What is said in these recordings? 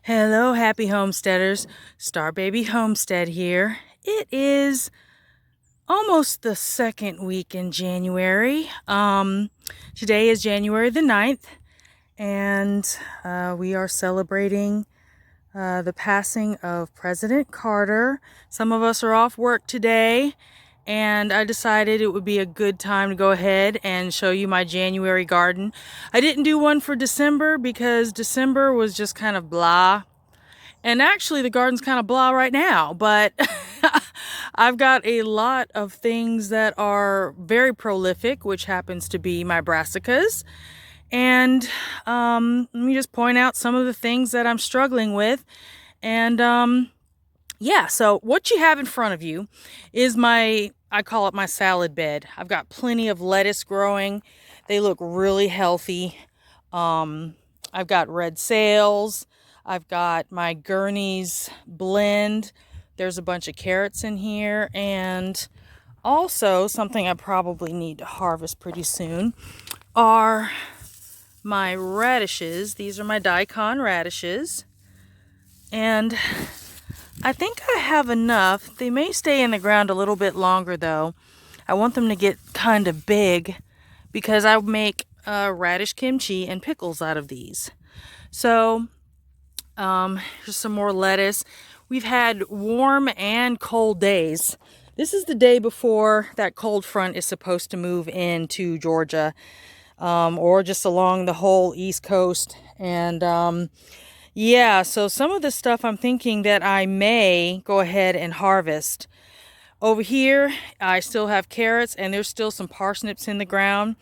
Hello, happy homesteaders. Star Baby Homestead here. It is almost the second week in January. Today is January the 9th, and we are celebrating the passing of President Carter. Some of us are off work today, and I decided it would be a good time to go ahead and show you my January garden. I didn't do one for December because December was just kind of blah. And actually, the garden's kind of blah right now, but I've got a lot of things that are very prolific, which happens to be my brassicas. And let me just point out some of the things that I'm struggling with. And yeah, so what you have in front of you is I call it my salad bed. I've got plenty of lettuce growing. They look really healthy. I've got red sales. I've got my Gurney's blend. There's a bunch of carrots in here. And also, something I probably need to harvest pretty soon are my radishes. These are my daikon radishes. And I think I have enough. They may stay in the ground a little bit longer, though. I want them to get kind of big because I make radish kimchi and pickles out of these. So here's some more lettuce. We've had warm and cold days. This is the day before that cold front is supposed to move into Georgia, or just along the whole East Coast. And yeah, so some of the stuff I'm thinking that I may go ahead and harvest. Over here, I still have carrots, and there's still some parsnips in the ground.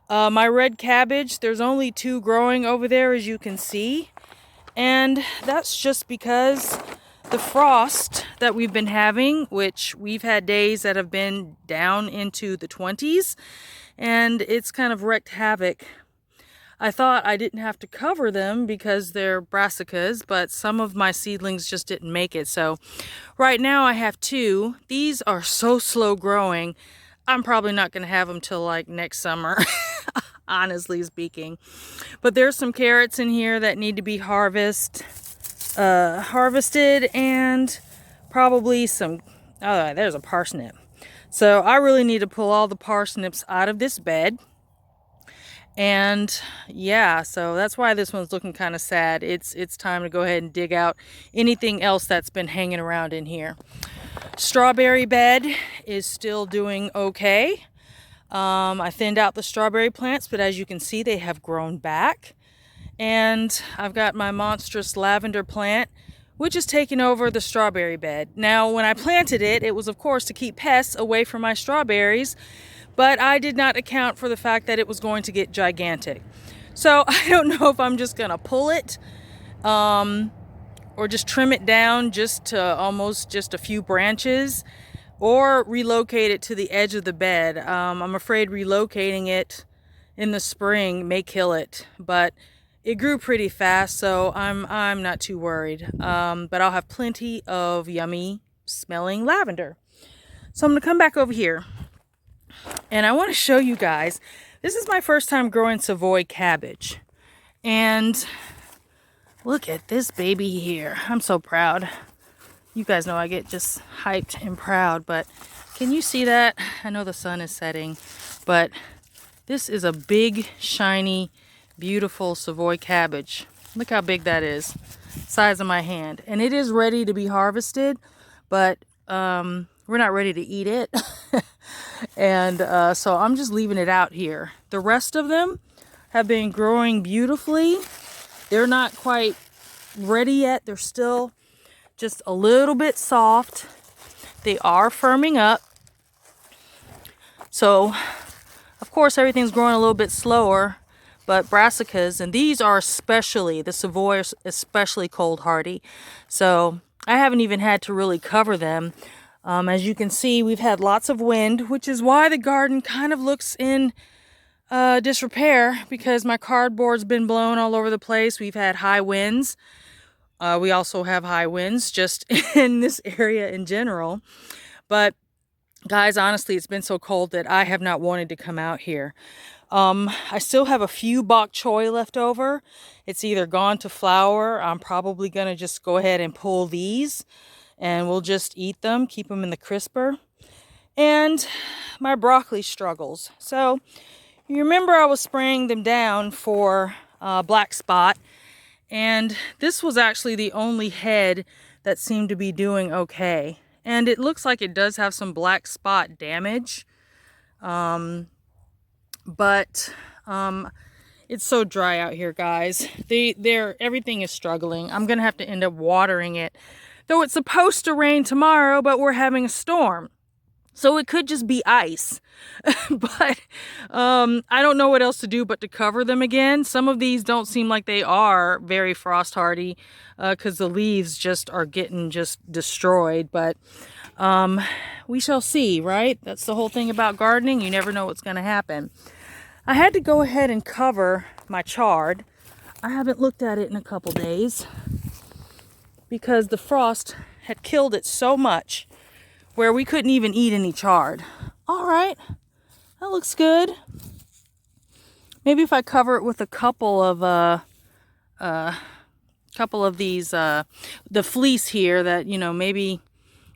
My red cabbage, there's only 2 growing over there, as you can see. And that's just because the frost that we've been having, which we've had days that have been down into the 20s, and it's kind of wreaked havoc. I thought I didn't have to cover them because they're brassicas, but some of my seedlings just didn't make it. So right now I have 2. These are so slow growing. I'm probably not going to have them till like next summer. Honestly speaking. But there's some carrots in here that need to be harvested, and probably some, oh, there's a parsnip. So I really need to pull all the parsnips out of this bed. And yeah, so that's why this one's looking kind of sad. It's time to go ahead and dig out anything else that's been hanging around in here. Strawberry bed is still doing okay. I thinned out the strawberry plants, but as you can see, they have grown back. And I've got my monstrous lavender plant, which is taking over the strawberry bed. Now, when I planted it, it was, of course, to keep pests away from my strawberries, but I did not account for the fact that it was going to get gigantic. So I don't know if I'm just going to pull it, or just trim it down just to almost just a few branches, or relocate it to the edge of the bed. I'm afraid relocating it in the spring may kill it, but it grew pretty fast, so I'm not too worried. But I'll have plenty of yummy smelling lavender. So I'm gonna come back over here, and I want to show you guys. This is my first time growing Savoy cabbage, and look at this baby here. I'm so proud. You guys know I get just hyped and proud, but can you see that? I know the sun is setting, but this is a big, shiny, beautiful Savoy cabbage. Look how big that is, size of my hand. And it is ready to be harvested, but we're not ready to eat it. And so I'm just leaving it out here. The rest of them have been growing beautifully. They're not quite ready yet. They're still just a little bit soft. They are firming up. So, of course, everything's growing a little bit slower, but brassicas, and these are especially, the Savoy are especially cold hardy. So, I haven't even had to really cover them. As you can see, we've had lots of wind, which is why the garden kind of looks in disrepair, because my cardboard's been blown all over the place. We've had high winds. We also have high winds just in this area in general. But guys, honestly, it's been so cold that I have not wanted to come out here. I still have a few bok choy left over. It's either gone to flour. I'm probably going to just go ahead and pull these and we'll just eat them, keep them in the crisper. And my broccoli struggles. So you remember I was spraying them down for black spot, and this was actually the only head that seemed to be doing okay. And it looks like it does have some black spot damage. But it's so dry out here, guys. Everything is struggling. I'm gonna have to end up watering it. Though it's supposed to rain tomorrow, but we're having a storm. So it could just be ice. But I don't know what else to do but to cover them again. Some of these don't seem like they are very frost hardy because the leaves just are getting just destroyed. But we shall see, right? That's the whole thing about gardening. You never know what's going to happen. I had to go ahead and cover my chard. I haven't looked at it in a couple days because the frost had killed it so much where we couldn't even eat any chard. All right, that looks good. Maybe if I cover it with a couple of these, the fleece here, that, you know, maybe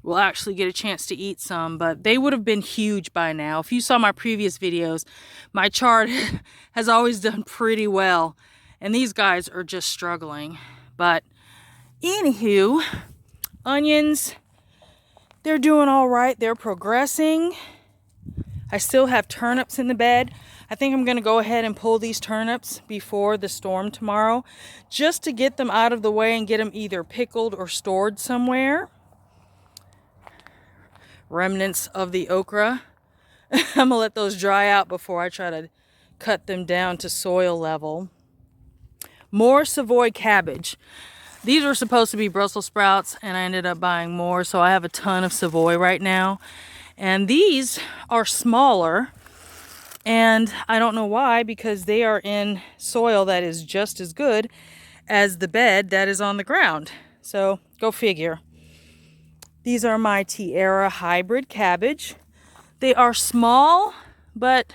we'll actually get a chance to eat some, but they would have been huge by now. If you saw my previous videos, my chard has always done pretty well, and these guys are just struggling. But anywho, onions, they're doing all right. They're progressing. I still have turnips in the bed. I think I'm going to go ahead and pull these turnips before the storm tomorrow, just to get them out of the way and get them either pickled or stored somewhere. Remnants of the okra. I'm going to let those dry out before I try to cut them down to soil level. More Savoy cabbage. These were supposed to be Brussels sprouts, and I ended up buying more, so I have a ton of Savoy right now. And these are smaller, and I don't know why, because they are in soil that is just as good as the bed that is on the ground. So, go figure. These are my Tierra hybrid cabbage. They are small, but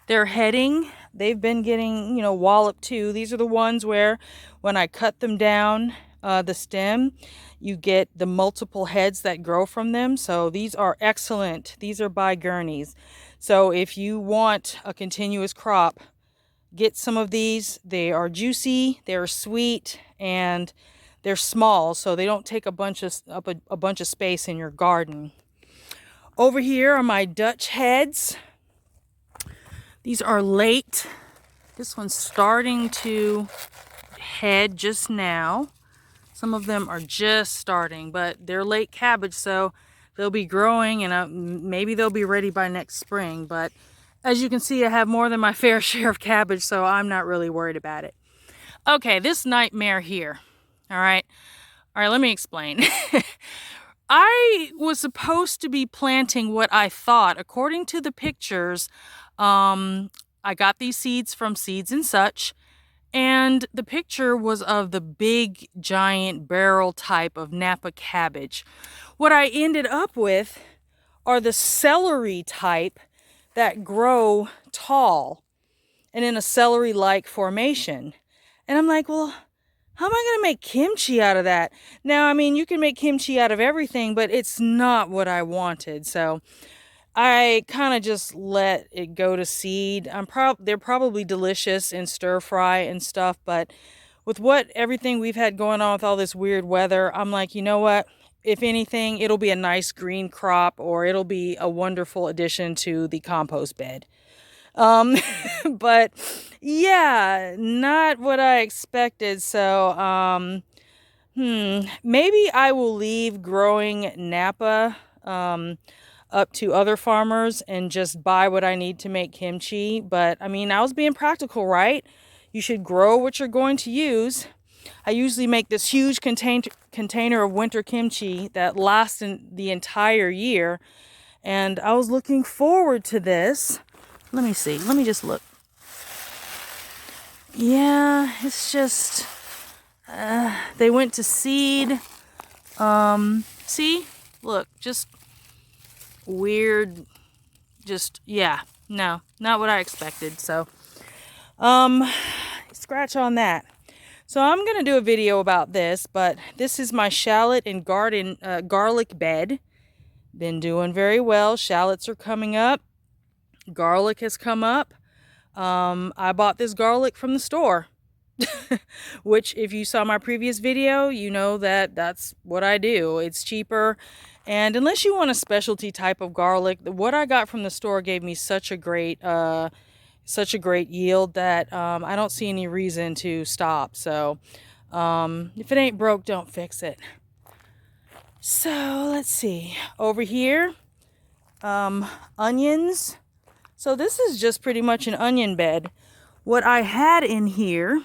they're heading. They've been getting, you know, walloped too. These are the ones where when I cut them down, the stem, you get the multiple heads that grow from them. So these are excellent. These are by Gurney's. So if you want a continuous crop, get some of these. They are juicy, they're sweet, and they're small, so they don't take a bunch of space in your garden. Over here are my Dutch heads. These are late. This one's starting to head just now. Some of them are just starting, but they're late cabbage, so they'll be growing, and maybe they'll be ready by next spring. But as you can see, I have more than my fair share of cabbage, so I'm not really worried about it. Okay, this nightmare here. All right, let me explain. I was supposed to be planting what I thought, according to the pictures. I got these seeds from Seeds and Such, and the picture was of the big, giant barrel type of Napa cabbage. What I ended up with are the celery type that grow tall and in a celery-like formation. And I'm like, well, how am I going to make kimchi out of that? Now, I mean, you can make kimchi out of everything, but it's not what I wanted. So I kind of just let it go to seed. They're probably delicious in stir fry and stuff, but with everything we've had going on with all this weird weather, I'm like, you know what? If anything, it'll be a nice green crop, or it'll be a wonderful addition to the compost bed. But yeah, not what I expected. So, maybe I will leave growing Napa, up to other farmers and just buy what I need to make kimchi. But I mean, I was being practical, right? You should grow what you're going to use. I usually make this huge container of winter kimchi that lasts the entire year. And I was looking forward to this. Let me see. Let me just look. Yeah, it's just, they went to seed. See? Look, just weird. Just, yeah. No, not what I expected. So, scratch on that. So I'm going to do a video about this, but this is my shallot and garlic bed. Been doing very well. Shallots are coming up. Garlic has come up. I bought this garlic from the store, which if you saw my previous video, you know that that's what I do. It's cheaper. And unless you want a specialty type of garlic, what I got from the store gave me such a great yield that I don't see any reason to stop. So if it ain't broke, don't fix it. So let's see over here, onions. So this is just pretty much an onion bed. What I had in here,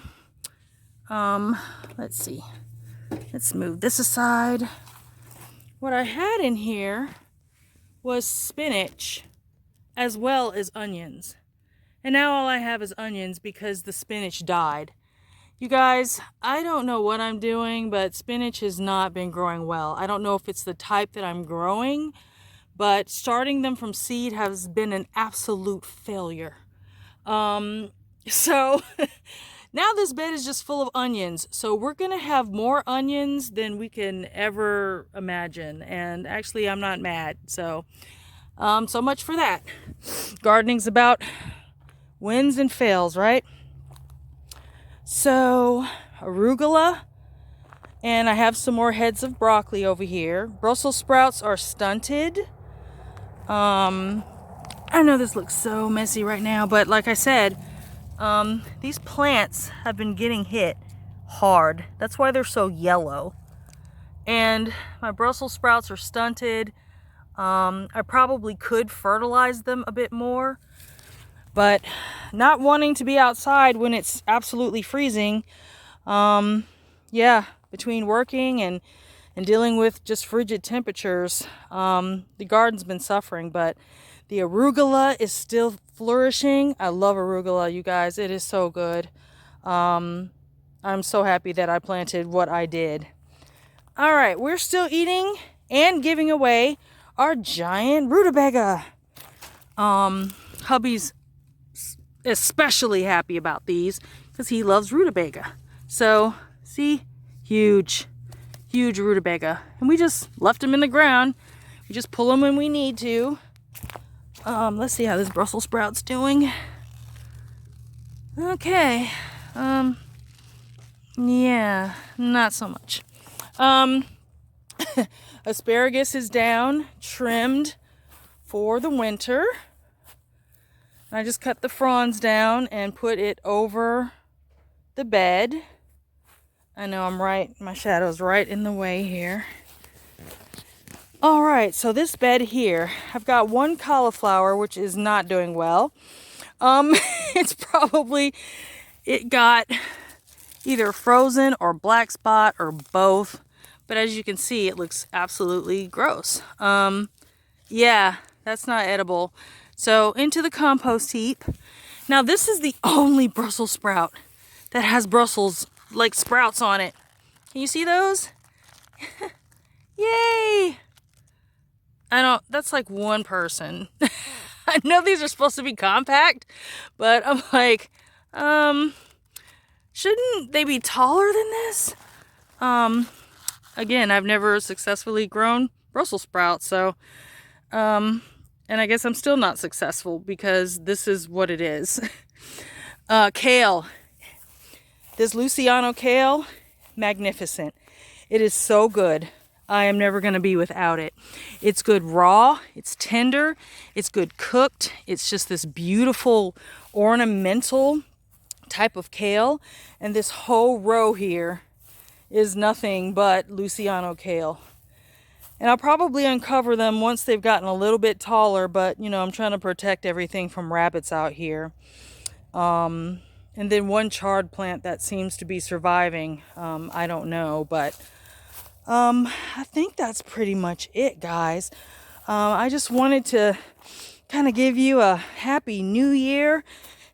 let's see, let's move this aside. What I had in here was spinach as well as onions. And now all I have is onions because the spinach died. You guys, I don't know what I'm doing, but spinach has not been growing well. I don't know if it's the type that I'm growing, but starting them from seed has been an absolute failure. So now this bed is just full of onions. So we're going to have more onions than we can ever imagine. And actually, I'm not mad. So much for that. Gardening's about wins and fails, right? So arugula, and I have some more heads of broccoli over here. Brussels sprouts are stunted. I know this looks so messy right now, but like I said, these plants have been getting hit hard. That's why they're so yellow. And my Brussels sprouts are stunted. I probably could fertilize them a bit more, but not wanting to be outside when it's absolutely freezing. Yeah, between working and dealing with just frigid temperatures, the garden's been suffering, but the arugula is still flourishing. I love arugula, you guys. It is so good. I'm so happy that I planted what I did. All right, we're still eating and giving away our giant rutabaga. Hubby's especially happy about these because he loves rutabaga. So, see, huge rutabaga. And we just left them in the ground. We just pull them when we need to. Let's see how this Brussels sprout's doing. Okay. Yeah, not so much. Asparagus is down, trimmed for the winter. I just cut the fronds down and put it over the bed. I know I'm right, my shadow's right in the way here. All right, so this bed here, I've got one cauliflower, which is not doing well. It got either frozen or black spot or both. But as you can see, it looks absolutely gross. Yeah, that's not edible. So into the compost heap. Now this is the only Brussels sprout that has Brussels like sprouts on it. Can you see those? Yay! That's like one person. I know these are supposed to be compact, but I'm like, shouldn't they be taller than this? Again, I've never successfully grown Brussels sprouts, so, and I guess I'm still not successful because this is what it is. Kale. This Luciano kale, magnificent. It is so good. I am never going to be without it. It's good raw, it's tender, it's good cooked. It's just this beautiful ornamental type of kale. And this whole row here is nothing but Luciano kale. And I'll probably uncover them once they've gotten a little bit taller, but you know, I'm trying to protect everything from rabbits out here. And then one chard plant that seems to be surviving. I don't know, but I think that's pretty much it, guys. I just wanted to kind of give you a happy new year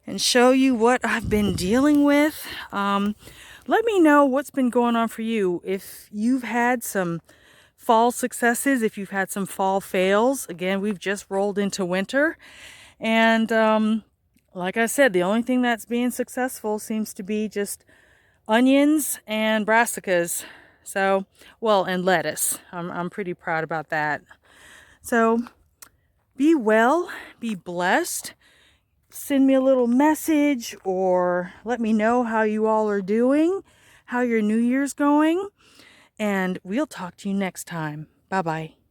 and show you what I've been dealing with. Let me know what's been going on for you. If you've had some fall successes, if you've had some fall fails. Again, we've just rolled into winter. And like I said, the only thing that's being successful seems to be just onions and brassicas. So, well, and lettuce. I'm pretty proud about that. So, be well, be blessed. Send me a little message or let me know how you all are doing, how your New Year's going, and we'll talk to you next time. Bye-bye.